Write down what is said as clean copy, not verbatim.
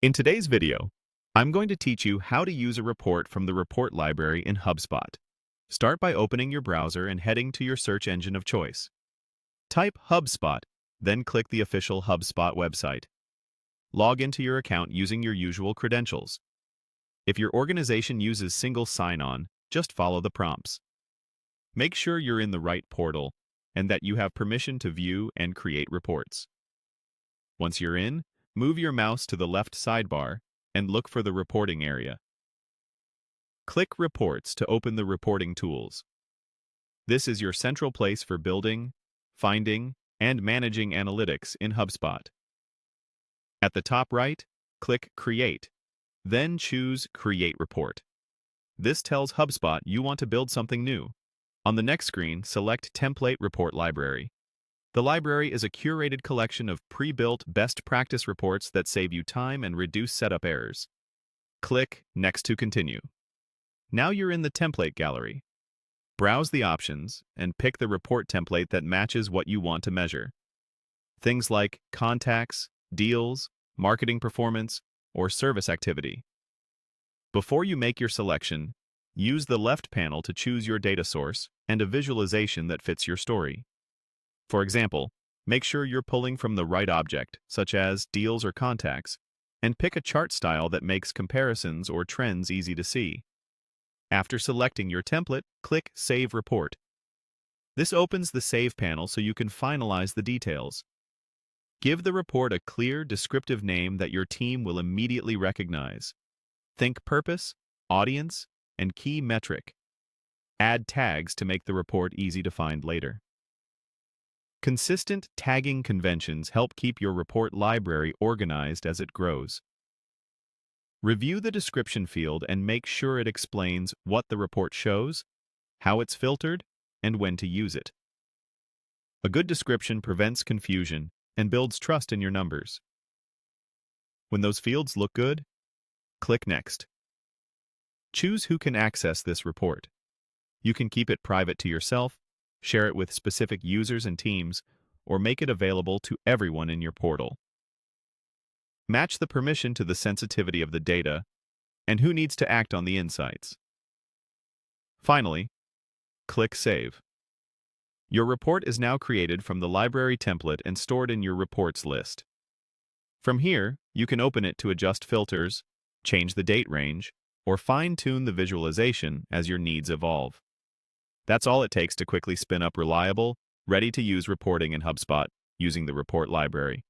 In today's video, I'm going to teach you how to use a report from the report library in HubSpot. Start by opening your browser and heading to your search engine of choice. Type HubSpot, then click the official HubSpot website. Log into your account using your usual credentials. If your organization uses single sign-on, just follow the prompts. Make sure you're in the right portal and that you have permission to view and create reports. Once you're in, move your mouse to the left sidebar and look for the reporting area. Click Reports to open the reporting tools. This is your central place for building, finding, and managing analytics in HubSpot. At the top right, click Create, then choose Create Report. This tells HubSpot you want to build something new. On the next screen, select Template Report Library. The library is a curated collection of pre-built best practice reports that save you time and reduce setup errors. Click Next to continue. Now you're in the template gallery. Browse the options and pick the report template that matches what you want to measure. Things like contacts, deals, marketing performance, or service activity. Before you make your selection, use the left panel to choose your data source and a visualization that fits your story. For example, make sure you're pulling from the right object, such as deals or contacts, and pick a chart style that makes comparisons or trends easy to see. After selecting your template, click Save Report. This opens the Save panel so you can finalize the details. Give the report a clear, descriptive name that your team will immediately recognize. Think purpose, audience, and key metric. Add tags to make the report easy to find later. Consistent tagging conventions help keep your report library organized as it grows. Review the description field and make sure it explains what the report shows, how it's filtered, and when to use it. A good description prevents confusion and builds trust in your numbers. When those fields look good, click Next. Choose who can access this report. You can keep it private to yourself, share it with specific users and teams, or make it available to everyone in your portal. Match the permission to the sensitivity of the data and who needs to act on the insights. Finally, click Save. Your report is now created from the library template and stored in your reports list. From here, you can open it to adjust filters, change the date range, or fine-tune the visualization as your needs evolve. That's all it takes to quickly spin up reliable, ready-to-use reporting in HubSpot using the report library.